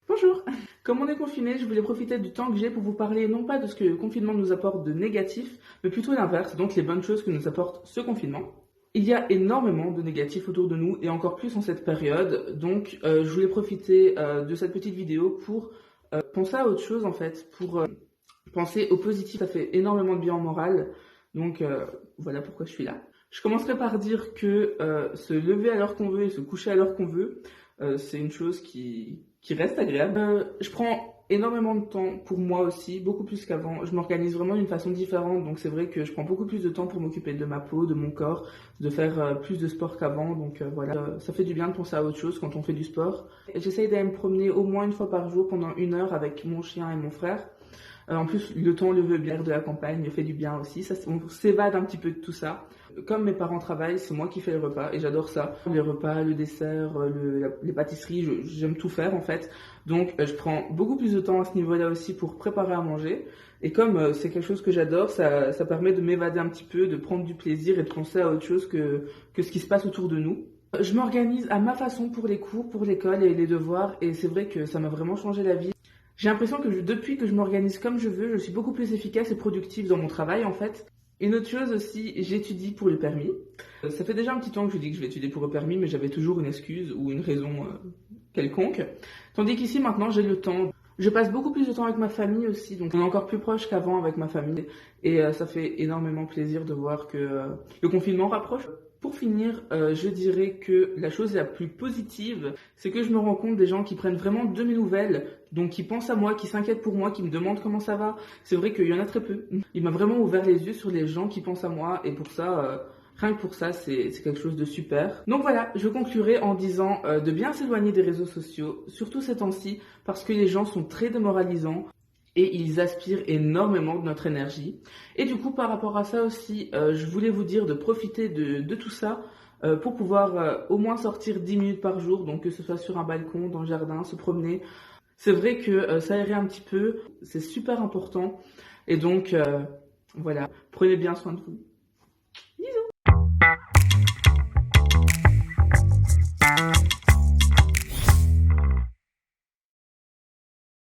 Bonjour! Comme on est confiné, je voulais profiter du temps que j'ai pour vous parler non pas de ce que le confinement nous apporte de négatif, mais plutôt l'inverse, donc les bonnes choses que nous apporte ce confinement. Il y a énormément de négatifs autour de nous et encore plus en cette période, donc je voulais profiter de cette petite vidéo pour penser à autre chose en fait, pour penser au positif, ça fait énormément de bien au moral, donc voilà pourquoi je suis là. Je commencerai par dire que se lever à l'heure qu'on veut et se coucher à l'heure qu'on veut, c'est une chose qui reste agréable. Je prends énormément de temps pour moi aussi, beaucoup plus qu'avant. Je m'organise vraiment d'une façon différente, donc c'est vrai que je prends beaucoup plus de temps pour m'occuper de ma peau, de mon corps, de faire plus de sport qu'avant, donc voilà. Ça fait du bien de penser à autre chose quand on fait du sport. J'essaye d'aller me promener au moins une fois par jour pendant 1 heure avec mon chien et mon frère. En plus, le temps le veut bien, de la campagne me fait du bien aussi. Ça, on s'évade un petit peu de tout ça. Comme mes parents travaillent, c'est moi qui fais les repas et j'adore ça. Les repas, le dessert, les pâtisseries, j'aime tout faire en fait. Donc, je prends beaucoup plus de temps à ce niveau-là aussi pour préparer à manger. Et comme c'est quelque chose que j'adore, ça permet de m'évader un petit peu, de prendre du plaisir et de penser à autre chose que ce qui se passe autour de nous. Je m'organise à ma façon pour les cours, pour l'école et les devoirs. Et c'est vrai que ça m'a vraiment changé la vie. J'ai l'impression que depuis que je m'organise comme je veux, je suis beaucoup plus efficace et productive dans mon travail en fait. Une autre chose aussi, j'étudie pour le permis. Ça fait déjà un petit temps que je dis que je vais étudier pour le permis, mais j'avais toujours une excuse ou une raison quelconque. Tandis qu'ici maintenant j'ai le temps. Je passe beaucoup plus de temps avec ma famille aussi, donc on est encore plus proche qu'avant avec ma famille. Et ça fait énormément plaisir de voir que le confinement rapproche. Pour finir, je dirais que la chose la plus positive, c'est que je me rends compte des gens qui prennent vraiment de mes nouvelles, donc qui pensent à moi, qui s'inquiètent pour moi, qui me demandent comment ça va. C'est vrai qu'il y en a très peu. Il m'a vraiment ouvert les yeux sur les gens qui pensent à moi, et pour ça, rien que pour ça, c'est quelque chose de super. Donc voilà, je conclurai en disant de bien s'éloigner des réseaux sociaux, surtout ces temps-ci, parce que les gens sont très démoralisants et ils aspirent énormément de notre énergie. Et du coup, par rapport à ça aussi, je voulais vous dire de profiter de tout ça pour pouvoir au moins sortir 10 minutes par jour, donc que ce soit sur un balcon, dans le jardin, se promener. C'est vrai que s'aérer un petit peu, c'est super important. Et donc, voilà, prenez bien soin de vous. Bisous!